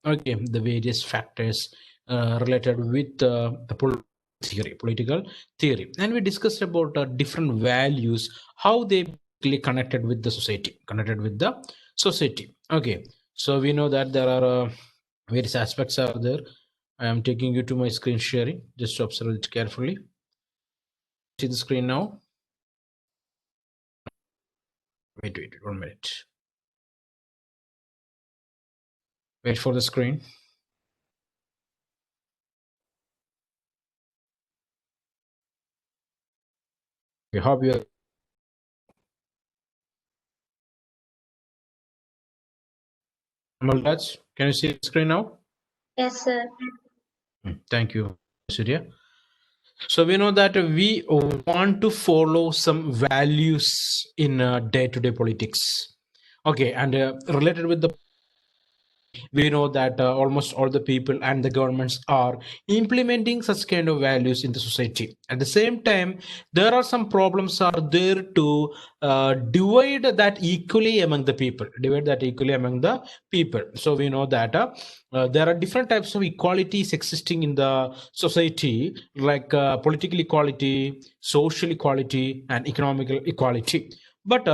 Okay, the various factors related with the political theory, and we discussed about different values, how they basically connected with the society. Okay, so we know that there are various aspects are there. I am taking you to my screen sharing. Just observe it carefully. See the screen now. Wait, 1 minute. Wait for the screen. We hope you are. Can you see the screen now? Yes, sir. Thank you, Surya. So we know that we want to follow some values in day-to-day politics. Okay, and related with the, we know that almost all the people and the governments are implementing such kind of values in the society. At the same time, there are some problems are there to divide that equally among the people. So we know that there are different types of equalities existing in the society, like political equality, social equality, and economical equality. But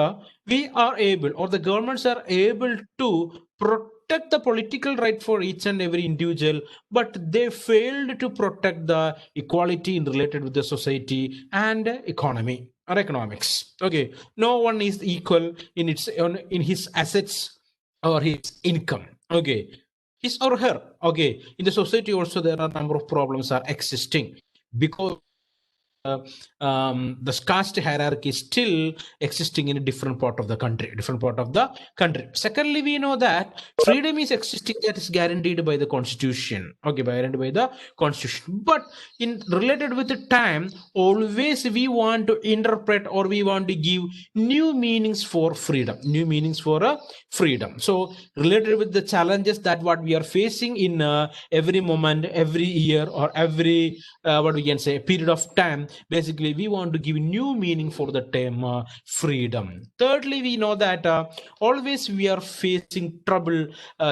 we are able, or the governments are able to protect the political right for each and every individual, but they failed to protect the equality in related with the society and economy or economics. Okay, no one is equal in in his assets or his income. Okay, his or her. Okay, in the society also there are a number of problems are existing because the caste hierarchy is still existing in a different part of the country. Secondly, we know that freedom is existing, that is guaranteed by the constitution. Okay, guaranteed by the constitution. But in related with the time, always we want to interpret or we want to give new meanings for freedom, freedom. So related with the challenges that what we are facing in every moment, every year, or every what we can say period of time, basically we want to give new meaning for the term freedom. Thirdly, we know that always we are facing trouble,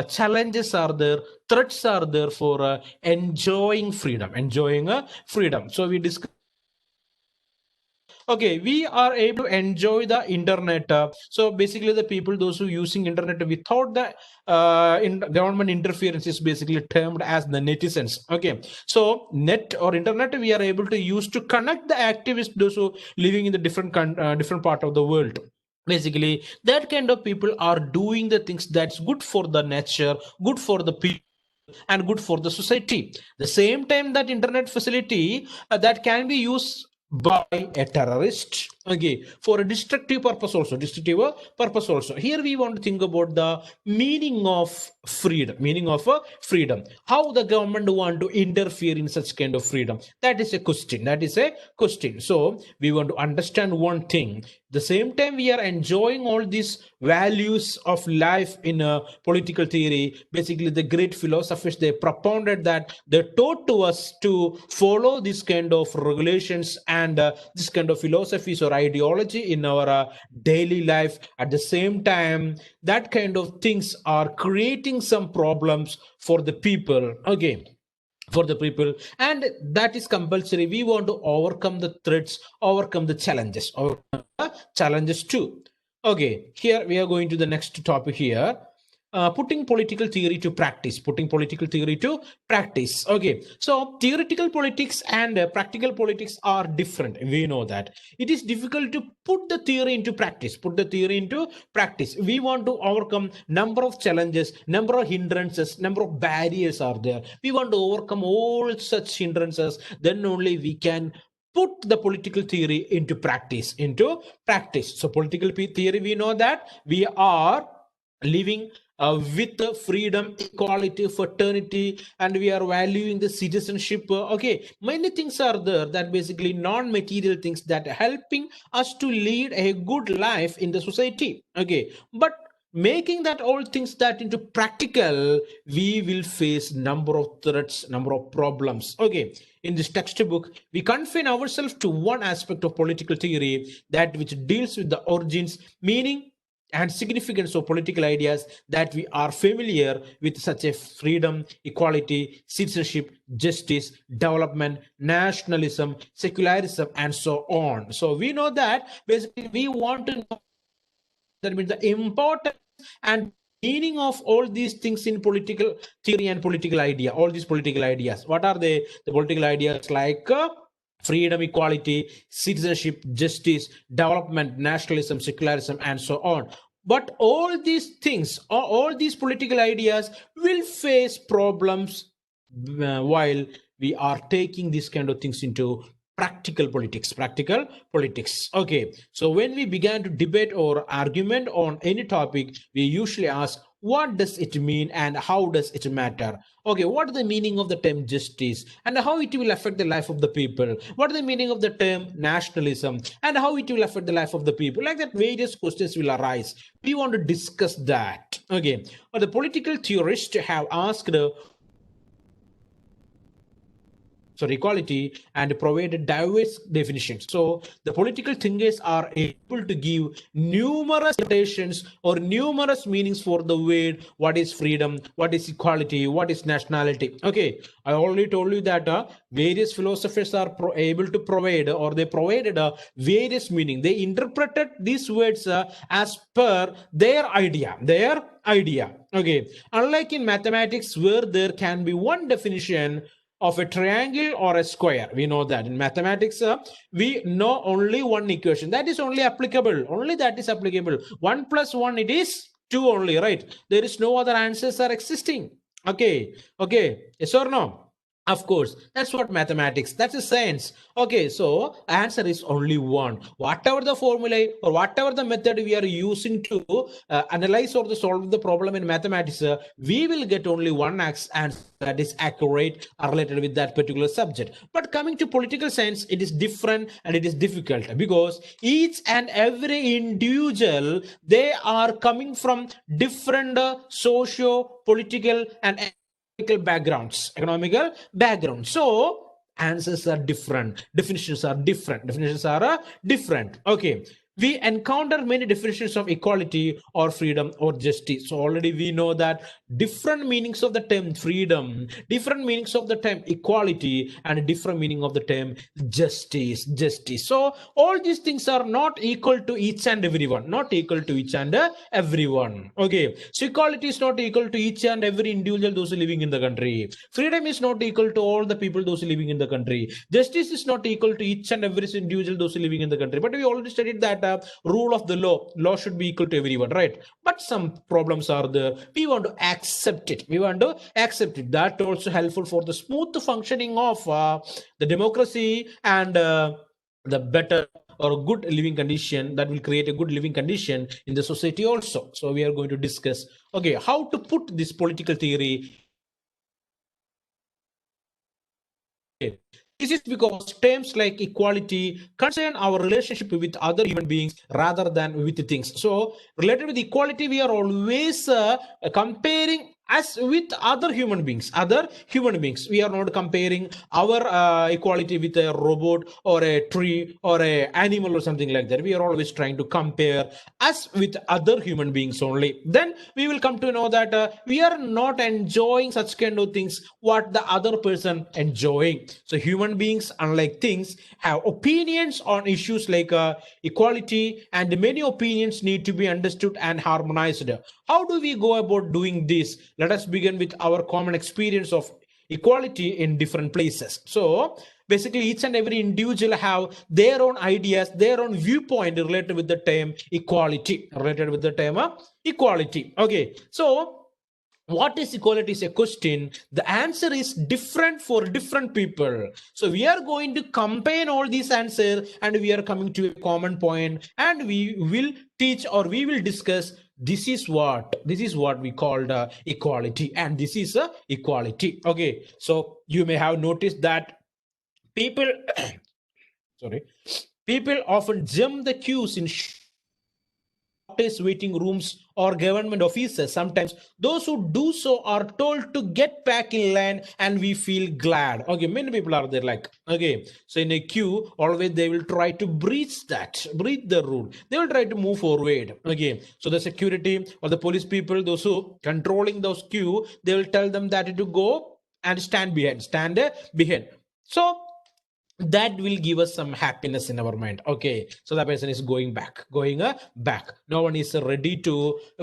challenges are there, threats are there for enjoying freedom. So we discuss. Okay, we are able to enjoy the internet. So basically the people, those who using internet without the government interference, is basically termed as the netizens. Okay, so net or internet we are able to use to connect the activists, those who living in the different part of the world. Basically that kind of people are doing the things that's good for the nature, good for the people, and good for the society. The same time, that internet facility that can be used by a terrorist, okay, for a destructive purpose also. Here we want to think about the meaning of freedom, how the government want to interfere in such kind of freedom. That is a question. So we want to understand one thing. The same time we are enjoying all these values of life in a political theory. Basically the great philosophers, they propounded that, they taught to us to follow this kind of regulations and this kind of philosophies or ideology in our daily life. At the same time, that kind of things are creating some problems for the people. Okay, for the people, and that is compulsory. We want to overcome the threats, overcome the challenges too. Okay, here we are going to the next topic here. Putting political theory to practice. Okay, so theoretical politics and practical politics are different. We know that it is difficult to put the theory into practice. We want to overcome number of challenges, number of hindrances, number of barriers are there. We want to overcome all such hindrances, then only we can put the political theory into practice. So political theory, we know that we are living with freedom, equality, fraternity, and we are valuing the citizenship. Okay, many things are there that basically non-material things that are helping us to lead a good life in the society. Okay, but making that all things that into practical, we will face number of threats, number of problems. Okay, in this textbook we confine ourselves to one aspect of political theory, that which deals with the origins, meaning, and significance of political ideas that we are familiar with, such as freedom, equality, citizenship, justice, development, nationalism, secularism, and so on. So we know that basically we want to know, that means the importance and meaning of all these things in political theory and political idea. All these political ideas, what are they? The political ideas like freedom, equality, citizenship, justice, development, nationalism, secularism, and so on. But all these things, all these political ideas will face problems while we are taking these kind of things into practical politics. Okay, so when we began to debate or argument on any topic, we usually ask, what does it mean and how does it matter? Okay, what is the meaning of the term justice and how it will affect the life of the people? What is the meaning of the term nationalism and how it will affect the life of the people? Like that, various questions will arise. We want to discuss that. Okay, but the political theorists have asked equality and provided diverse definitions. So the political thinkers are able to give numerous interpretations or numerous meanings for the word. What is freedom? What is equality? What is nationality? Okay, I already told you that various philosophers are able to provide, or they provided various meaning. They interpreted these words as per their idea. Okay, unlike in mathematics where there can be one definition of a triangle or a square. We know that in mathematics we know only one equation that is only applicable, only that is applicable. 1 plus 1, it is 2 only, right? There is no other answers are existing. Okay, yes or no? Of course, that's what mathematics, that's a science. Okay, so answer is only one. Whatever the formula or whatever the method we are using to analyze or to solve the problem in mathematics, we will get only one answer that is accurate or related with that particular subject. But coming to political science, it is different and it is difficult because each and every individual, they are coming from different socio political and economical backgrounds. So answers are different, definitions are different. Okay, we encounter many definitions of equality or freedom or justice. So already we know that different meanings of the term freedom, different meanings of the term equality, and different meaning of the term justice. So all these things are not equal to each and everyone, Okay, so equality is not equal to each and every individual those living in the country. Freedom is not equal to all the people those living in the country. Justice is not equal to each and every individual those living in the country. But we already studied that rule of the law should be equal to everyone, right? But some problems are there. We want to accept it. That also helpful for the smooth functioning of the democracy and the better or good living condition, that will create a good living condition in the society also. So we are going to discuss, okay, how to put this political theory. This is because terms like equality concern our relationship with other human beings rather than with things. So related with equality, we are always comparing us with other human beings. We are not comparing our equality with a robot or a tree or a animal or something like that. We are always trying to compare us with other human beings only. Then we will come to know that we are not enjoying such kind of things what the other person enjoying. So human beings, unlike things, have opinions on issues like equality, and many opinions need to be understood and harmonized. How do we go about doing this? Let us begin with our common experience of equality in different places. So basically each and every individual have their own ideas, their own viewpoint related with the term equality. Okay, so what is equality is a question. The answer is different for different people. So we are going to combine all these answers and we are coming to a common point, and we will teach or we will discuss this is what we called equality, and this is equality. Okay, so you may have noticed that people people often jump the queues in doctors waiting rooms or government officers, sometimes those who do so are told to get back in line, and we feel glad. Okay, many people are there like, okay, so in a queue, always they will try to breach the rule. They will try to move forward. Okay, so the security or the police people, those who controlling those queue, they will tell them that to go and stand behind. So that will give us some happiness in our mind. Okay, so the person is going back. No one is ready to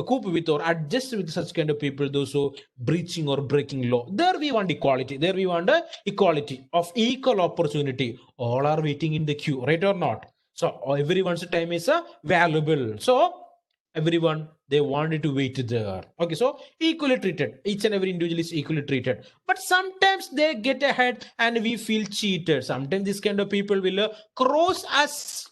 cope with or adjust with such kind of people, those who breaching or breaking law. There we want equality. There we want equality of equal opportunity. All are waiting in the queue, right or not? So everyone's time is valuable. So everyone, they wanted to wait there. Okay, so equally treated, each and every individual is equally treated, but sometimes they get ahead and we feel cheated. Sometimes this kind of people will cross us,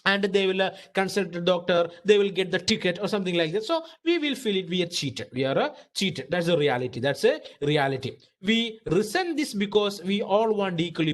and they will consult the doctor, they will get the ticket or something like that. So we will feel it, we are cheated, we are cheated. That's a reality, that's a reality. We resent this because we all want equal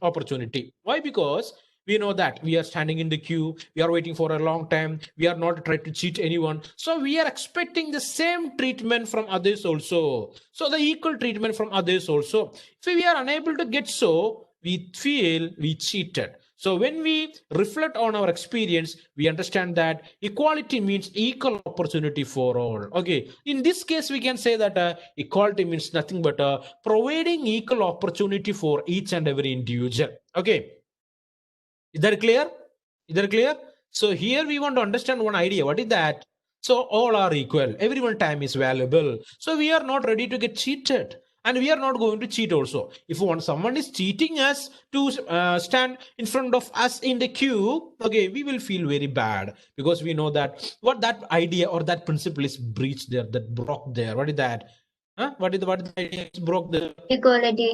opportunity. Why? Because we know that we are standing in the queue, we are waiting for a long time, we are not trying to cheat anyone, so we are expecting the same treatment from others also, so the equal treatment from others also. If we are unable to get, so we feel we cheated. So when we reflect on our experience, we understand that equality means equal opportunity for all. Okay, in this case, we can say that equality means nothing but providing equal opportunity for each and every individual. Okay, is that clear? Is that clear? So here we want to understand one idea. What is that? So all are equal. Everyone time is valuable. So we are not ready to get cheated. And we are not going to cheat also. If someone is cheating us to stand in front of us in the queue, okay, we will feel very bad, because we know that what that idea or that principle is breached there, that broke there. What is that? Huh? What is the idea is broke there? Equality.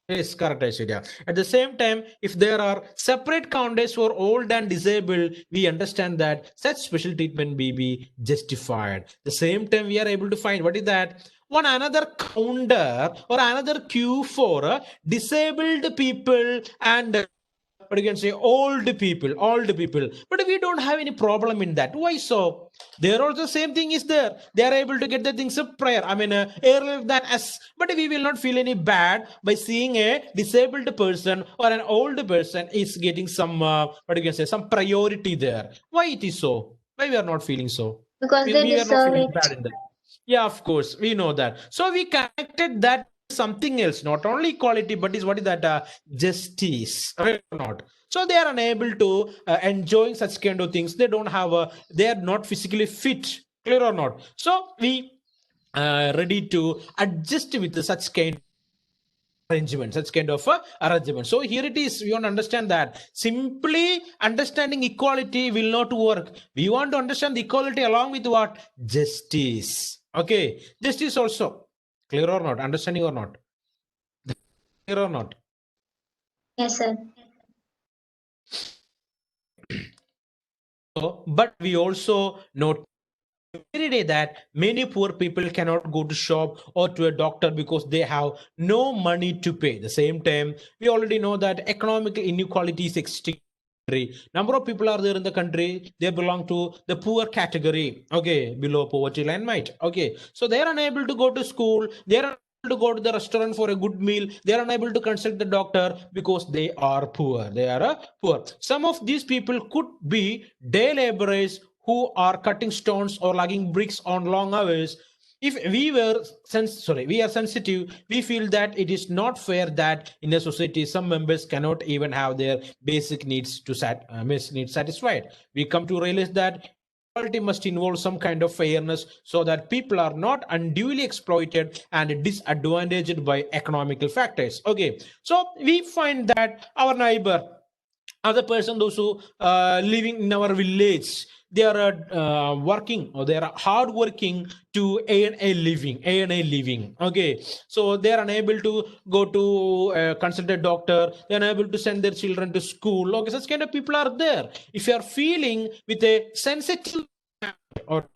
Yes, correct, Aishwarya. At the same time, if there are separate counters for old and disabled, we understand that such special treatment may be justified. The same time, we are able to find what is that? One another counter or another queue for disabled people and what you can say old people, but we don't have any problem in that. Why so? There also same thing is there, they are able to get the things of prayer, I mean earlier than us, but we will not feel any bad by seeing a disabled person or an old person is getting some what you can say, some priority there. Why it is so? Why we are not feeling so? Because they We are not deserve feeling it. bad in that. Yeah, of course, we know that. So we connected that something else, not only equality, but is what is that justice, right or not? So they are unable to enjoying such kind of things. They don't have a, they are not physically fit, clear or not? So we ready to adjust with such kind arrangement, such kind of arrangement. So here it is, we want to understand that simply understanding equality will not work. We want to understand the equality along with what? Justice. Okay, justice also. Clear or not? Understanding or not? Clear or not? Yes, sir. So, but we also note every day that many poor people cannot go to shop or to a doctor because they have no money to pay. At the same time, we already know that economic inequality is extreme. Number of people are there in the country, they belong to the poor category, okay, below poverty line, might, okay, so they are unable to go to school, they are unable to go to the restaurant for a good meal, they are unable to consult the doctor because they are poor, they are poor. Some of these people could be day laborers who are cutting stones or lugging bricks on long hours. If we are sensitive, we feel that it is not fair that in a society some members cannot even have their basic needs satisfied. We come to realize that equality must involve some kind of fairness so that people are not unduly exploited and disadvantaged by economical factors. Okay, so we find that our neighbor, other person, those who living in our village, they are working, or they are hard working to earn a living. Okay, so they are unable to go to consult a doctor, they are unable to send their children to school. Okay, such kind of people are there. If you are feeling with a sensitive, or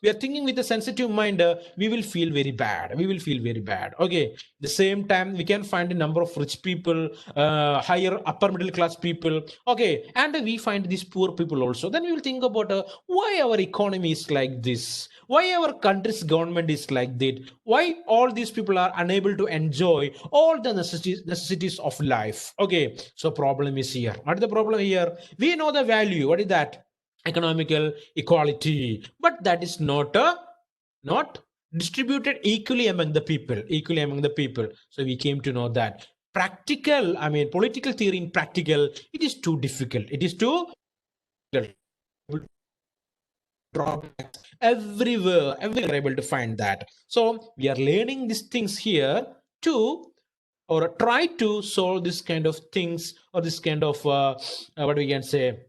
we are thinking with a sensitive mind, we will feel very bad. We will feel very bad. Okay. The same time, we can find a number of rich people, higher upper middle class people. Okay. And we find these poor people also. Then we will think about why our economy is like this, why our country's government is like that, why all these people are unable to enjoy all the necessities of life. Okay. So problem is here. What is the problem here? We know the value. What is that? Economical equality, but that is not distributed equally among the people. So we came to know that practical, I mean political theory in practical, it is too difficult. It is too drawbacks everywhere able to find that. So we are learning these things here to or try to solve this kind of things, or this kind of what we can say,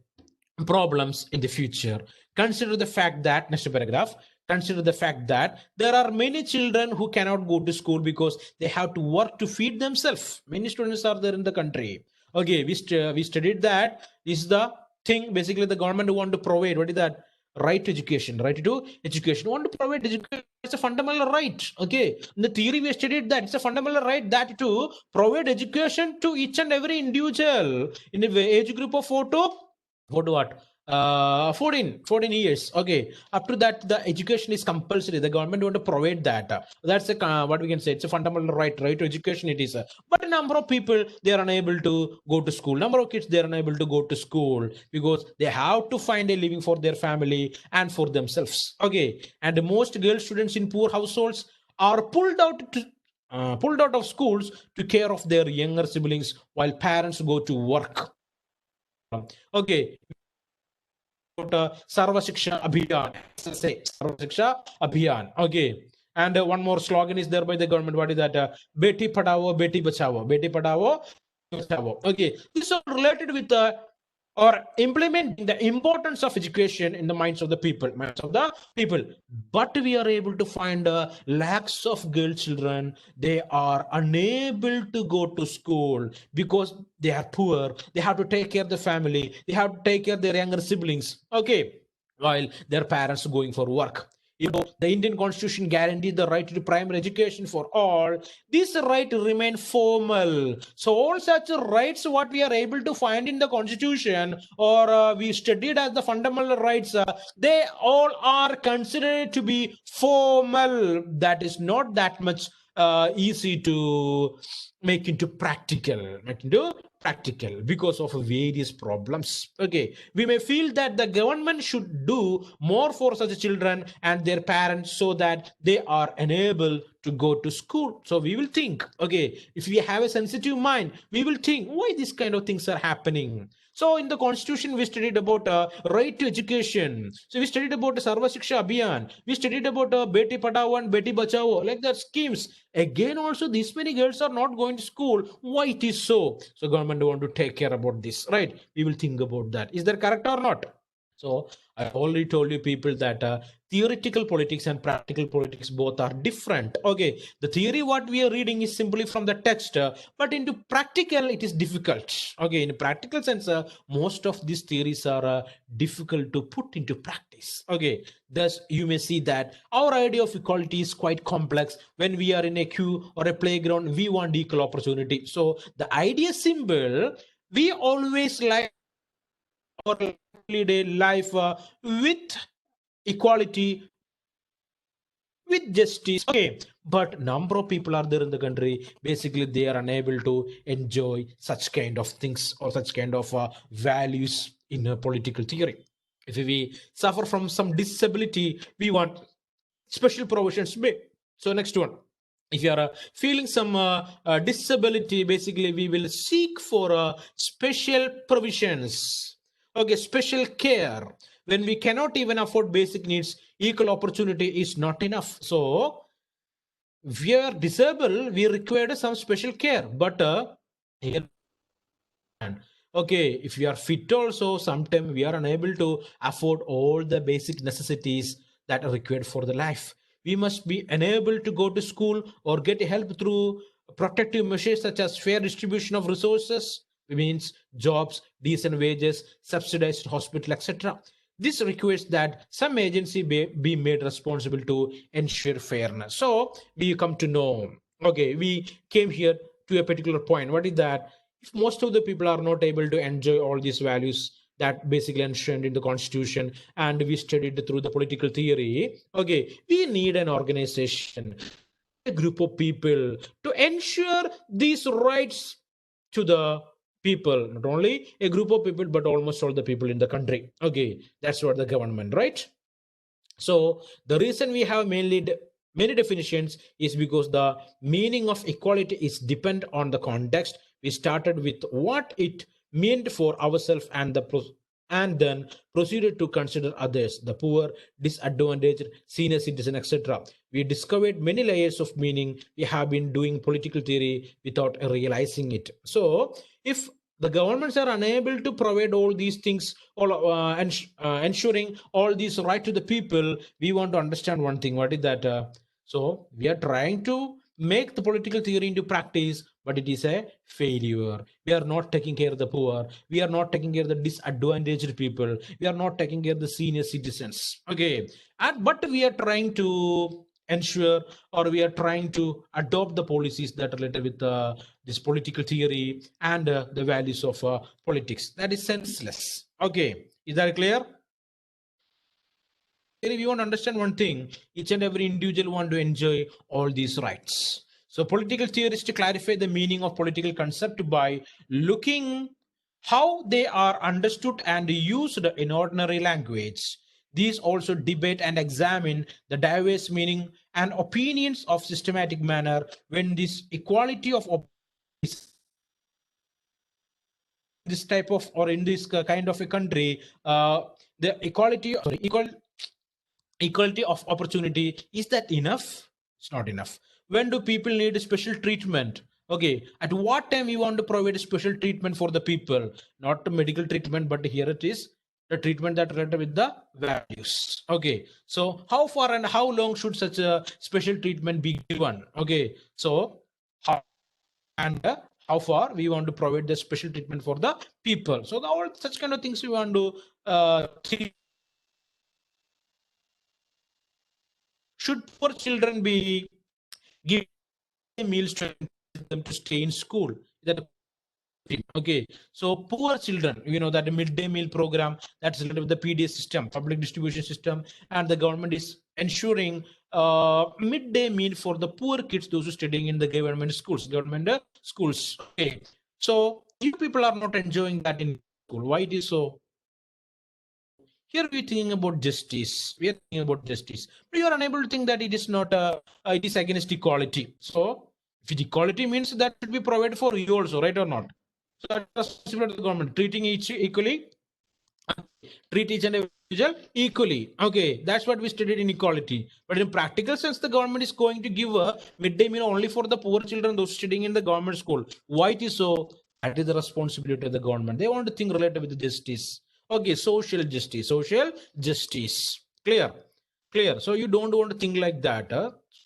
problems in the future. Consider the fact that, next paragraph, consider the fact that there are many children who cannot go to school because they have to work to feed themselves. Many students are there in the country. Okay, we studied that. This is the thing. Basically, the government want to provide. What is that? Right to education. Right to education. Want to provide education. It's a fundamental right. Okay, in the theory we studied that it's a fundamental right that to provide education to each and every individual in the age group of 4 to what? 14 years. Okay. Up to that, the education is compulsory. The government want to provide that. That's a, what we can say. It's a fundamental right to education. It is. But a number of people, they are unable to go to school. Number of kids, they are unable to go to school because they have to find a living for their family and for themselves. Okay. And most girl students in poor households are pulled out of schools to care of their younger siblings while parents go to work. Okay, Sarva Shiksha Abhiyan. Say Sarva Shiksha Abhiyan. Okay. And one more slogan is there by the government. What is that? Beti Padhao, Beti Bachao. Beti Padhao, Bachao. Okay. This is all related with or implementing the importance of education in the minds of the people. But we are able to find lakhs of girl children. They are unable to go to school because they are poor. They have to take care of the family. They have to take care of their younger siblings. Okay, while their parents are going for work. The Indian Constitution guarantees the right to primary education for all. This right remain formal. So all such rights, what we are able to find in the Constitution, or we studied as the fundamental rights, they all are considered to be formal. That is not that much easy to make into practical because of various problems. Okay, we may feel that the government should do more for such children and their parents so that they are enabled to go to school. So we will think, okay, if we have a sensitive mind, we will think why these kind of things are happening. So in the Constitution, we studied about right to education. So we studied about Sarva Shiksha Abhiyan. We studied about Beti Padhao and Beti Bachao, like that schemes. Again, also, these many girls are not going to school. Why it is so? So government want to take care about this, right? We will think about that. Is that correct or not? So I already told you people that theoretical politics and practical politics both are different. Okay, the theory what we are reading is simply from the text, but into practical it is difficult. Okay, in a practical sense, most of these theories are difficult to put into practice. Okay, thus you may see that our idea of equality is quite complex. When we are in a queue or a playground, we want equal opportunity. So the idea simple, we always like our day life with equality, with justice. Okay, but number of people are there in the country, basically they are unable to enjoy such kind of things or such kind of values in a political theory. If we suffer from some disability, we want special provisions made. So next one, if you are feeling some disability, basically we will seek for special provisions. Okay, special care. When we cannot even afford basic needs, equal opportunity is not enough. So we are disabled, we require some special care, but here, okay, if we are fit also, sometimes we are unable to afford all the basic necessities that are required for the life. We must be enabled to go to school or get help through protective measures such as fair distribution of resources, means jobs, decent wages, subsidized hospital, etc. This requires that some agency be made responsible to ensure fairness. So we come to know, okay, we came here to a particular point. What is that? If most of the people are not able to enjoy all these values that basically enshrined in the constitution, and we studied through the political theory, okay, we need an organization, a group of people to ensure these rights to the people, not only a group of people but almost all the people in the country. Okay, that's what the government, right? So the reason we have many definitions is because the meaning of equality is depend on the context. We started with what it meant for ourselves and then proceeded to consider others, the poor, disadvantaged, senior citizen, etc. We discovered many layers of meaning. We have been doing political theory without realizing it. So if the governments are unable to provide all these things, ensuring all these right to the people, we want to understand one thing. What is that? So we are trying to make the political theory into practice, but it is a failure. We are not taking care of the poor. We are not taking care of the disadvantaged people. We are not taking care of the senior citizens. Okay, but we are trying to ensure, or we are trying to adopt the policies that are related with this political theory and the values of politics. That is senseless. Okay, is that clear? If you want to understand one thing, each and every individual want to enjoy all these rights. So political theorists clarify the meaning of political concept by looking how they are understood and used in ordinary language. These also debate and examine the diverse meaning and opinions of systematic manner when this equality of this type of, or in this kind of a country, the equality of opportunity, is that enough? It's not enough. When do people need special treatment? Okay, at what time we want to provide special treatment for the people? Not the medical treatment, but here it is the treatment that related with the values. Okay, so how far and how long should such a special treatment be given? Okay, so how and how far we want to provide the special treatment for the people? So all such kind of things we want to think. Should poor children be given meals to encourage them to stay in school? That okay. So poor children, that midday meal program that's related with the PDS system, public distribution system, and the government is ensuring midday meal for the poor kids, those who studying in the government schools. Okay. So you people are not enjoying that in school. Why it is so? Here we're thinking about justice. We are thinking about justice, but you are unable to think that it is not it is against equality. So if equality means that should be provided for you also, right or not? So that's responsibility of the government, treating each equally, treat each and every individual equally. Okay, that's what we studied in equality. But in practical sense, the government is going to give a midday meal only for the poor children, those studying in the government school. Why it is so? That is the responsibility of the government. They want to think related with justice. Okay, social justice. Clear, clear. So you don't want to think like that.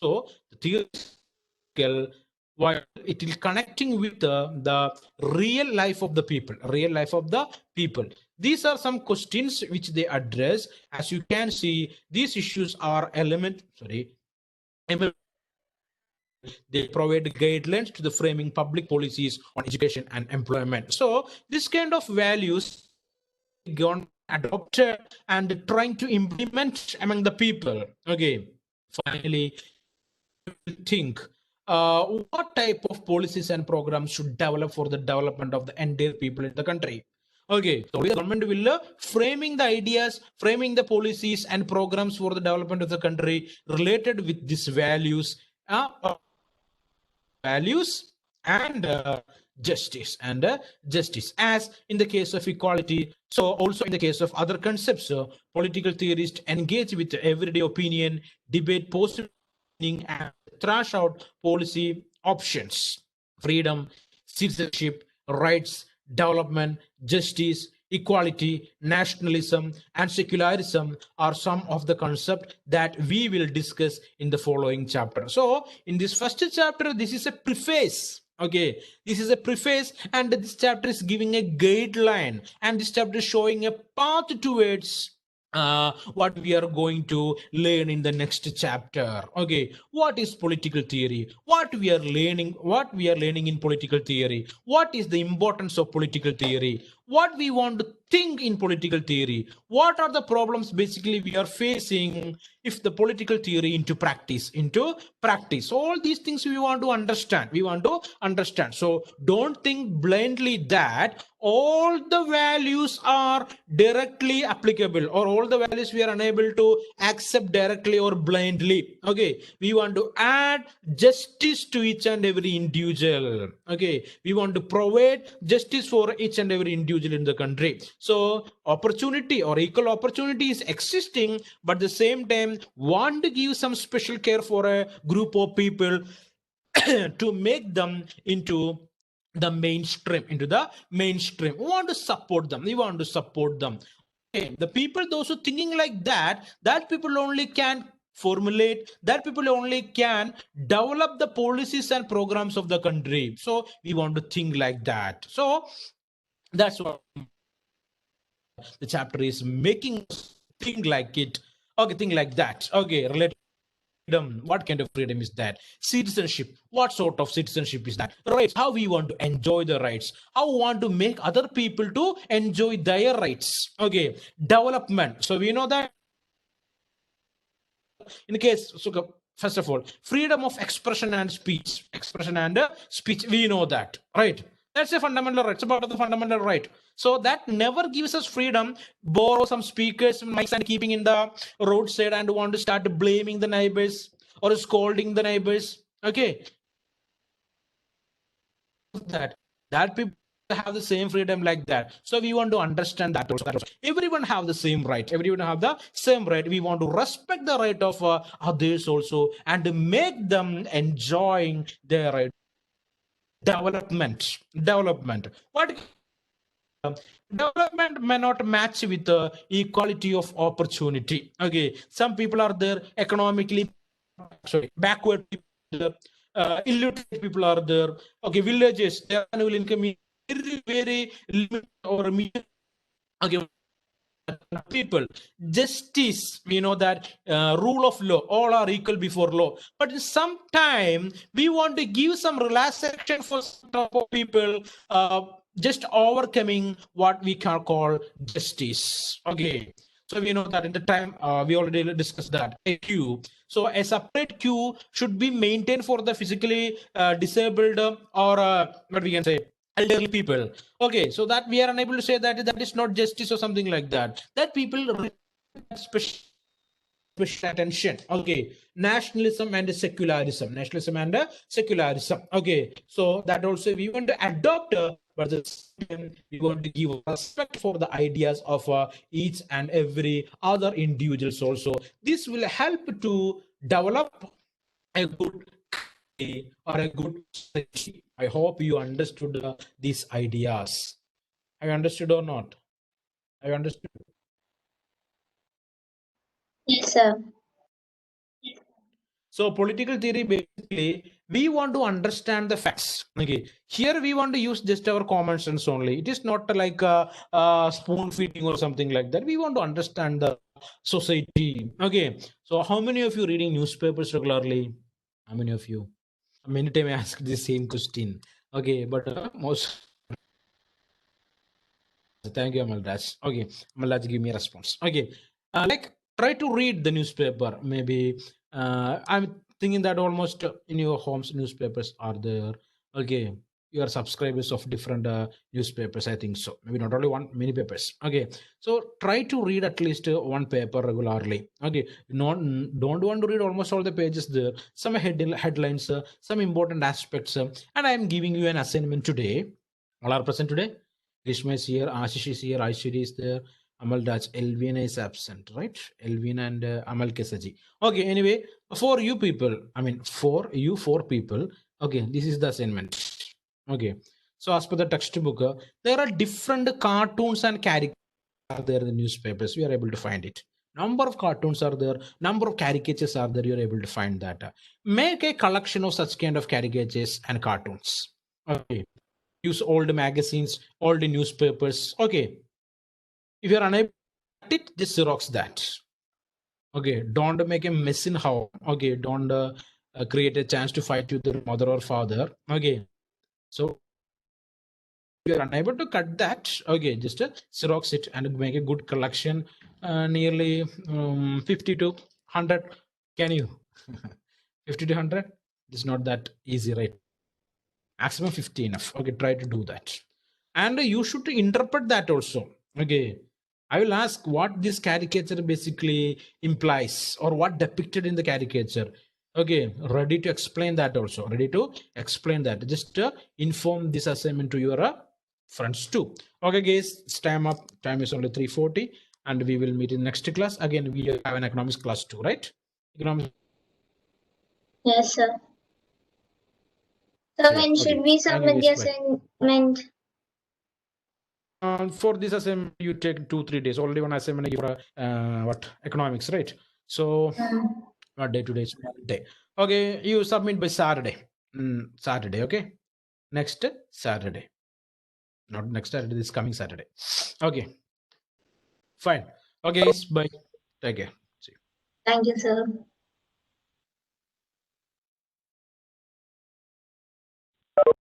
So the theoretical, while it is connecting with the real life of the people. These are some questions which they address. As you can see, these issues are they provide guidelines to the framing public policies on education and employment. So this kind of values government adopted and trying to implement among the people. Okay, finally, think what type of policies and programs should develop for the development of the entire people in the country. Okay, so the government will framing the ideas, framing the policies and programs for the development of the country related with these values and justice, as in the case of equality. So also in the case of other concepts, political theorists engage with everyday opinion, debate possible meaning, and thrash out policy options. Freedom, citizenship, rights, development, justice, equality, nationalism, and secularism are some of the concepts that we will discuss in the following chapter. So in this first chapter, this is a preface. Okay, this is a preface, and this chapter is giving a guideline, and this chapter is showing a path towards what we are going to learn in the next chapter. Okay, what is political theory? What we are learning in political theory? What is the importance of political theory? What we want to think in political theory? What are the problems basically we are facing if the political theory into practice? All these things we want to understand. So don't think blindly that all the values are directly applicable, or all the values we are unable to accept directly or blindly. Okay, we want to add justice to each and every individual. Okay, we want to provide justice for each and every individual in the country. So opportunity or equal opportunity is existing, but at the same time want to give some special care for a group of people to make them into the mainstream. We want to support them. Okay, the people, those who thinking like that people only can formulate, that people only can develop the policies and programs of the country. So we want to think like that. So that's what the chapter is making us think like it. Okay, think like that. Okay, related freedom. What kind of freedom is that? Citizenship. What sort of citizenship is that? Rights. How we want to enjoy the rights. How we want to make other people to enjoy their rights. Okay. Development. So we know that in case, so first of all, freedom of expression and speech. We know that, right? That's a fundamental right. It's about the fundamental right. So that never gives us freedom. Borrow some speakers, mics, and keeping in the roadside and want to start blaming the neighbors or scolding the neighbors. Okay, that people have the same freedom like that. So we want to understand that also. Everyone have the same right. Everyone have the same right. We want to respect the right of others also, and to make them enjoying their right. Development. What development may not match with the equality of opportunity. Okay, some people are there economically, sorry, backward people, illiterate people are there. Okay, villages, their annual income is very limited or medium. Okay, people, justice, we know that rule of law, all are equal before law, but sometime we want to give some relaxation for some type of people, just overcoming what we can call justice. Okay, so we know that in the time, we already discussed that a queue. So a separate queue should be maintained for the physically disabled, or what we can say, elderly people. Okay, so that we are unable to say that is not justice or something like that. That people special attention. Okay, nationalism and secularism. Okay, so that also we want to adopt, but the same we want to give respect for the ideas of each and every other individuals also. This will help to develop a good or a good society. I hope you understood these ideas. Have you understood or not? Have you understood? Yes, sir. So political theory, basically, we want to understand the facts. Okay, here we want to use just our common sense only. It is not like a spoon feeding or something like that. We want to understand the society. Okay, so how many of you reading newspapers regularly? How many of you? Many times I ask the same question. Okay, but most. Thank you, Amalraj. Okay, Amalraj, give me a response. Okay, like try to read the newspaper. Maybe I'm thinking that almost in your homes newspapers are there. Okay, you are subscribers of different newspapers. I think so. Maybe not only one, many papers. Okay, so try to read at least one paper regularly. Okay, not don't want to read almost all the pages there. Some headlines, some important aspects, and I am giving you an assignment today. All are present today. Grishma is here, Ashish is here, Aishwarya is there, Amal Dach, Elvina is absent, right? Elvina and Amal Kesaji. Okay, anyway, for you people, for you four people, okay, this is the assignment. Okay, so as per the textbook, there are different cartoons and characters are there in the newspapers. We are able to find it. Number of cartoons are there, number of caricatures are there. You are able to find that. Make a collection of such kind of caricatures and cartoons. Okay, use old magazines, old newspapers. Okay, if you are unable it, just Xerox that. Okay, don't make a mess in home. Okay, don't create a chance to fight with your mother or father. Okay, so you are unable to cut that. Okay, just Xerox it and make a good collection. Nearly 50 to 100. Can you? 50 to 100? It's not that easy, right? Maximum 50 enough. Okay, try to do that. And you should interpret that also. Okay, I will ask what this caricature basically implies or what depicted in the caricature. Okay, ready to explain that also. Ready to explain that. Just inform this assignment to your friends too. Okay, guys, it's time up. Time is only 3:40, and we will meet in next class. Again, we have an economics class too, right? Economics. Yes, sir. So Yeah. when should Okay. we Thank you, submit the guys. Bye. assignment? For this assignment, you take 2-3 days. Only one assignment for what economics, right? So not day to day, day. Okay, you submit by Saturday. Saturday, okay. Next Saturday, not next Saturday. This coming Saturday. Okay, fine. Okay, bye. Take care. See you. Thank you, sir.